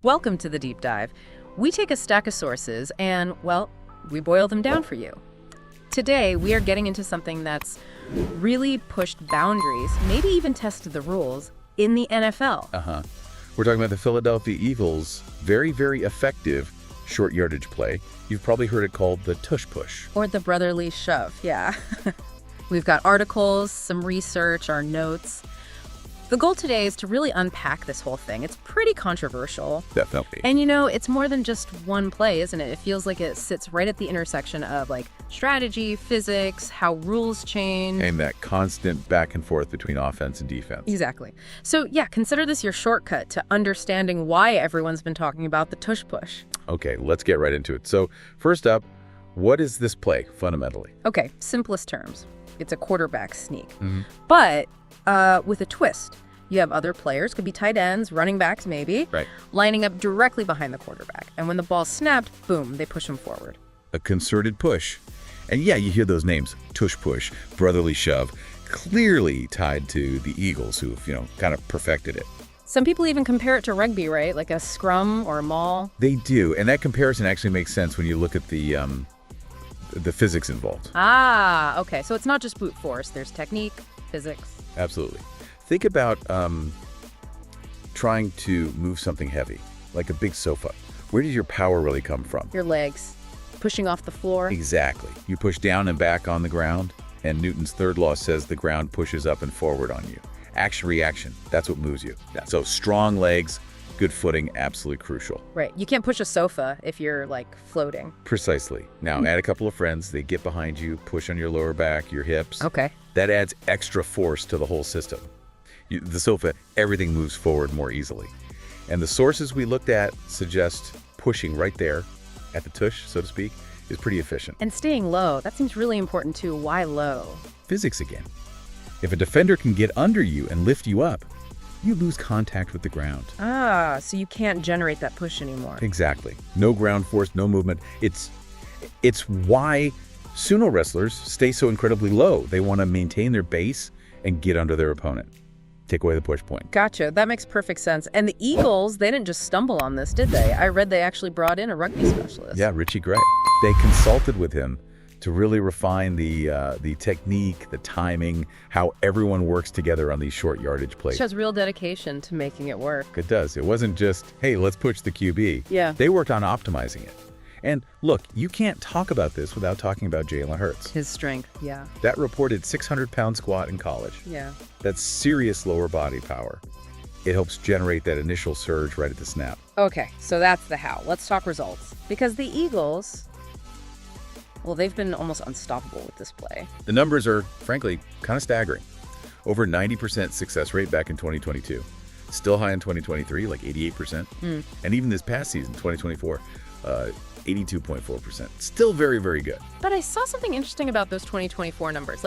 Welcome to the Deep Dive. We take a stack of sources and, well, we boil them down for you. Today, we are getting into something that's really pushed boundaries, maybe even tested the rules, in the NFL. We're talking about the Philadelphia Eagles' very, very effective short yardage play. You've probably heard it called the Tush push. Or the brotherly shove, yeah. We've got articles, some research, our notes. The goal today is to really unpack this whole thing. It's pretty controversial. Definitely. And it's more than just one play, isn't it? It feels like it sits right at the intersection of strategy, physics, how rules change. And that constant back and forth between offense and defense. Exactly. So yeah, consider this your shortcut to understanding why everyone's been talking about the tush push. Okay, let's get right into it. So first up, what is this play fundamentally? Okay, simplest terms. It's a quarterback sneak. But with a twist. You have other players, could be tight ends, running backs maybe, Right. lining up directly behind the quarterback. And when the ball's snapped, boom, they push him forward. A concerted push. And yeah, you hear those names, tush push, brotherly shove, clearly tied to the Eagles who've, kind of perfected it. Some people even compare it to rugby, right? Like a scrum or a maul. They do, and that comparison actually makes sense when you look at the physics involved. Ah, okay. So it's not just brute force. There's technique, physics. Absolutely. Think about trying to move something heavy, like a big sofa. Where does your power really come from? Your legs, pushing off the floor. Exactly. You push down and back on the ground, and Newton's third law says the ground pushes up and forward on you. Action, reaction, that's what moves you. So strong legs, good footing, absolutely crucial. Right. You can't push a sofa if you're floating. Precisely. Now add a couple of friends, they get behind you, push on your lower back, your hips. Okay. That adds extra force to the whole system. The sofa, everything moves forward more easily. And the sources we looked at suggest pushing right there at the tush, so to speak, is pretty efficient. And staying low, that seems really important too. Why low? Physics again. If a defender can get under you and lift you up, you lose contact with the ground. Ah, so you can't generate that push anymore. Exactly. No ground force, no movement. It's why sumo wrestlers stay so incredibly low. They want to maintain their base and get under their opponent. Take away the push point. Gotcha. That makes perfect sense. And the Eagles, they didn't just stumble on this, did they? I read they actually brought in a rugby specialist. Yeah, Richie Gray. They consulted with him to really refine the technique, the timing, how everyone works together on these short yardage plays. Shows real dedication to making it work. It does. It wasn't just, hey, let's push the QB. Yeah. They worked on optimizing it. And look, you can't talk about this without talking about Jalen Hurts. His strength, yeah. That reported 600-pound squat in college. Yeah. That's serious lower body power. It helps generate that initial surge right at the snap. Okay, so that's the how. Let's talk results. Because the Eagles, well, they've been almost unstoppable with this play. The numbers are, frankly, kind of staggering. Over 90% success rate back in 2022. Still high in 2023, like 88%. And even this past season, 2024, 82.4%. Still very, very good. But I saw something interesting about those 2024 numbers.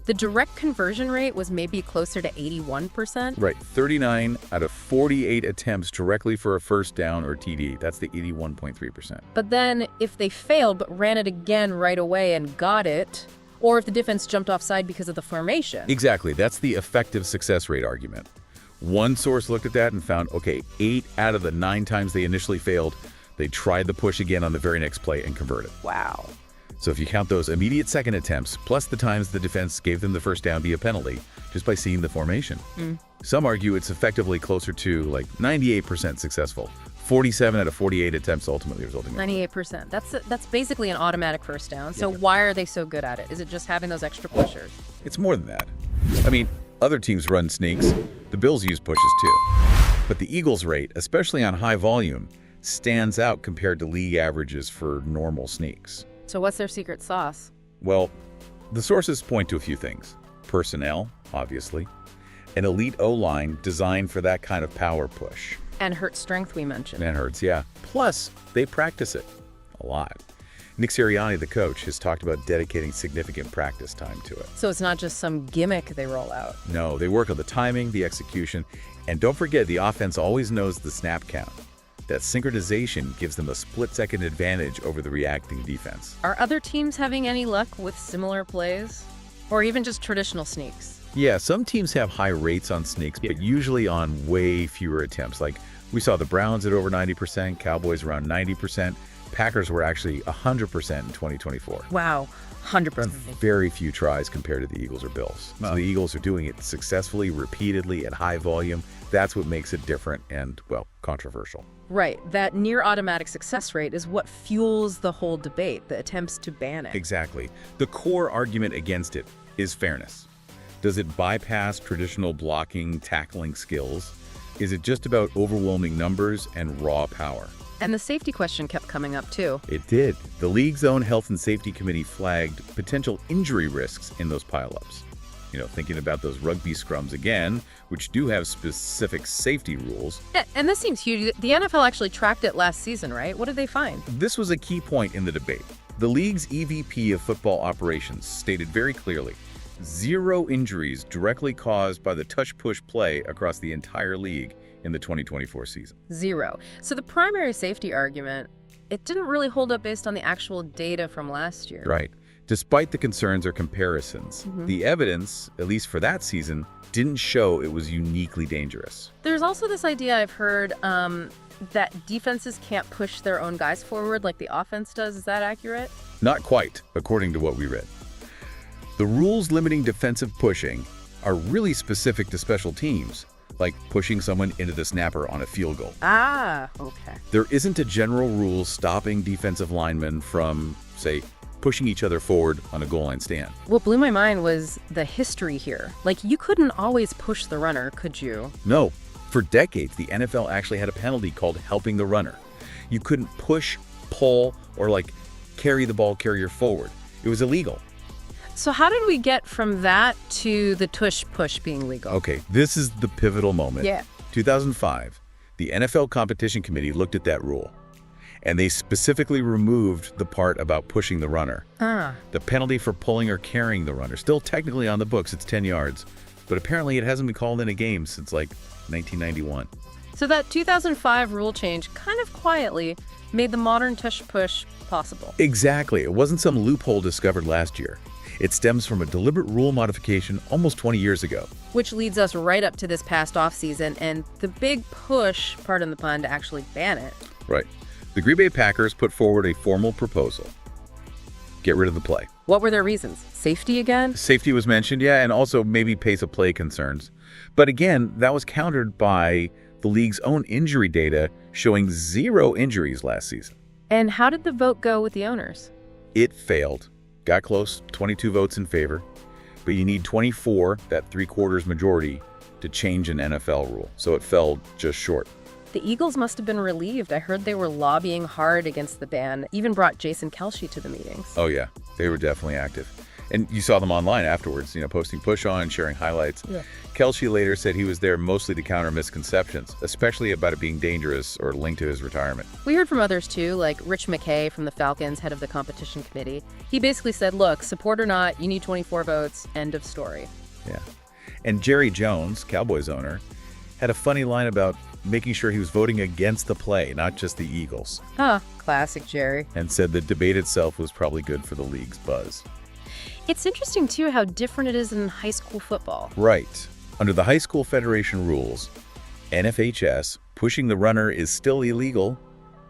The direct conversion rate was maybe closer to 81%. Right. 39 out of 48 attempts directly for a first down or TD. That's the 81.3%. But then if they failed but ran it again right away and got it, or if the defense jumped offside because of the formation. Exactly. That's the effective success rate argument. One source looked at that and found, okay, 8 out of the 9 times they initially failed, they tried the push again on the very next play and converted. Wow. So if you count those immediate second attempts, plus the times the defense gave them the first down via penalty, just by seeing the formation. Some argue it's effectively closer to 98% successful. 47 out of 48 attempts ultimately resulting in 98%. That's basically an automatic first down. So why are they so good at it? Is it just having those extra pushers? It's more than that. I mean, other teams run sneaks. The Bills use pushes too. But the Eagles' rate, especially on high volume, stands out compared to league averages for normal sneaks. So what's their secret sauce? Well, the sources point to a few things. Personnel, obviously. An elite O-line designed for that kind of power push. And Hurts' strength we mentioned. And Hurts, yeah. Plus, they practice it a lot. Nick Sirianni, the coach, has talked about dedicating significant practice time to it. So it's not just some gimmick they roll out. No, they work on the timing, the execution, and don't forget the offense always knows the snap count. That synchronization gives them a split-second advantage over the reacting defense. Are other teams having any luck with similar plays? Or even just traditional sneaks? Yeah, some teams have high rates on sneaks, but usually on way fewer attempts, like We saw the Browns at over 90%, Cowboys around 90%. Packers were actually 100% in 2024. Wow, 100%. Very few tries compared to the Eagles or Bills. So the Eagles are doing it successfully, repeatedly, at high volume. That's what makes it different and, well, controversial. Right. That near automatic success rate is what fuels the whole debate, the attempts to ban it. Exactly. The core argument against it is fairness. Does it bypass traditional blocking, tackling skills? Is it just about overwhelming numbers and raw power? And the safety question kept coming up, too. It did. The league's own Health and Safety Committee flagged potential injury risks in those pileups. Thinking about those rugby scrums again, which do have specific safety rules. Yeah, and this seems huge. The NFL actually tracked it last season, right? What did they find? This was a key point in the debate. The league's EVP of football operations stated very clearly, 0 injuries directly caused by the touch-push play across the entire league in the 2024 season. 0. So the primary safety argument, it didn't really hold up based on the actual data from last year. Right. Despite the concerns or comparisons, the evidence, at least for that season, didn't show it was uniquely dangerous. There's also this idea I've heard that defenses can't push their own guys forward like the offense does. Is that accurate? Not quite, according to what we read. The rules limiting defensive pushing are really specific to special teams, like pushing someone into the snapper on a field goal. Ah, okay. There isn't a general rule stopping defensive linemen from, say, pushing each other forward on a goal line stand. What blew my mind was the history here. Like, you couldn't always push the runner, could you? No. For decades, the NFL actually had a penalty called helping the runner. You couldn't push, pull, or carry the ball carrier forward. It was illegal. So how did we get from that to the tush push being legal? Okay, this is the pivotal moment. Yeah. 2005, the NFL Competition Committee looked at that rule, and they specifically removed the part about pushing the runner. The penalty for pulling or carrying the runner. Still technically on the books, it's 10 yards, but apparently it hasn't been called in a game since 1991. So that 2005 rule change kind of quietly made the modern tush push possible. Exactly. It wasn't some loophole discovered last year. It stems from a deliberate rule modification almost 20 years ago. Which leads us right up to this past offseason and the big push, pardon the pun, to actually ban it. Right. The Green Bay Packers put forward a formal proposal. Get rid of the play. What were their reasons? Safety again? Safety was mentioned, yeah, and also maybe pace of play concerns. But again, that was countered by the league's own injury data showing 0 injuries last season. And how did the vote go with the owners? It failed. Got close, 22 votes in favor. But you need 24, that 3/4 majority, to change an NFL rule. So it fell just short. The Eagles must have been relieved. I heard they were lobbying hard against the ban, even brought Jason Kelce to the meetings. Oh yeah, they were definitely active. And you saw them online afterwards, posting push on, sharing highlights. Yeah. Kelce later said he was there mostly to counter misconceptions, especially about it being dangerous or linked to his retirement. We heard from others too, like Rich McKay from the Falcons, head of the competition committee. He basically said, look, support or not, you need 24 votes, end of story. Yeah. And Jerry Jones, Cowboys owner, had a funny line about making sure he was voting against the play, not just the Eagles. Classic Jerry. And said the debate itself was probably good for the league's buzz. It's interesting, too, how different it is in high school football. Right. Under the High School Federation rules, NFHS, pushing the runner is still illegal.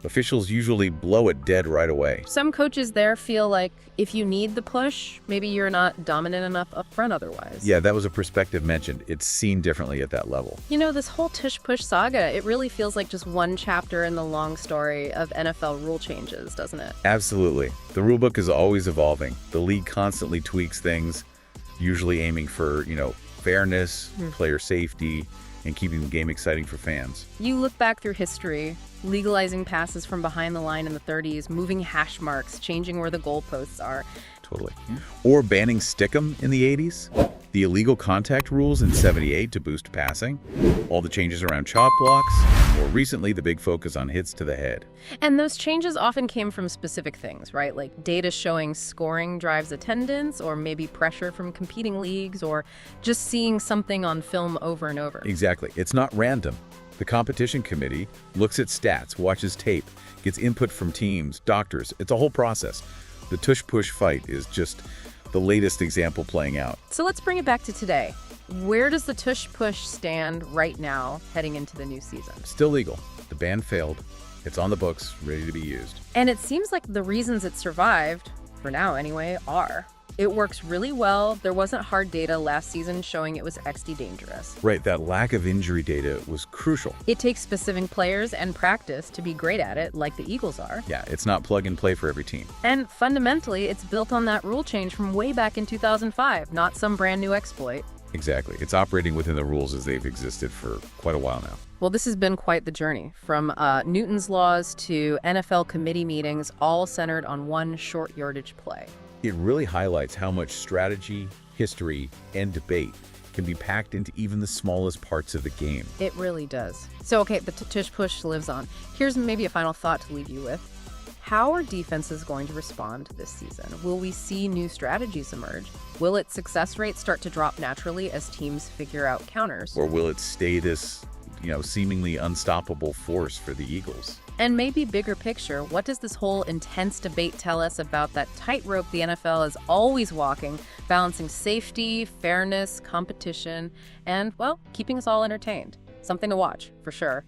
Officials usually blow it dead right away. Some coaches there feel like if you need the push, maybe you're not dominant enough up front otherwise. Yeah, that was a perspective mentioned. It's seen differently at that level. This whole tush-push saga, it really feels like just one chapter in the long story of NFL rule changes, doesn't it? Absolutely. The rulebook is always evolving. The league constantly tweaks things, usually aiming for, fairness, player safety, and keeping the game exciting for fans. You look back through history, legalizing passes from behind the line in the 30s, moving hash marks, changing where the goalposts are. Totally. Or banning stick'em in the 80s, the illegal contact rules in 78 to boost passing, all the changes around chop blocks, and more recently the big focus on hits to the head. And those changes often came from specific things, right? Like data showing scoring drives attendance, or maybe pressure from competing leagues, or just seeing something on film over and over. Exactly. It's not random. The competition committee looks at stats, watches tape, gets input from teams, doctors. It's a whole process. The tush-push fight is just the latest example playing out. So let's bring it back to today. Where does the Tush push stand right now heading into the new season? Still legal. The ban failed. It's on the books, ready to be used. And it seems like the reasons it survived, for now anyway, are it works really well. There wasn't hard data last season showing it was XD dangerous. Right, that lack of injury data was crucial. It takes specific players and practice to be great at it, like the Eagles are. Yeah, it's not plug and play for every team. And fundamentally, it's built on that rule change from way back in 2005, not some brand new exploit. Exactly. It's operating within the rules as they've existed for quite a while now. Well, this has been quite the journey, from Newton's laws to NFL committee meetings, all centered on one short yardage play. It really highlights how much strategy, history, and debate can be packed into even the smallest parts of the game. It really does. So, okay, the Tush push lives on. Here's maybe a final thought to leave you with. How are defenses going to respond this season? Will we see new strategies emerge? Will its success rate start to drop naturally as teams figure out counters? Or will it stay this, seemingly unstoppable force for the Eagles? And maybe bigger picture, what does this whole intense debate tell us about that tightrope the NFL is always walking, balancing safety, fairness, competition, and, well, keeping us all entertained? Something to watch, for sure.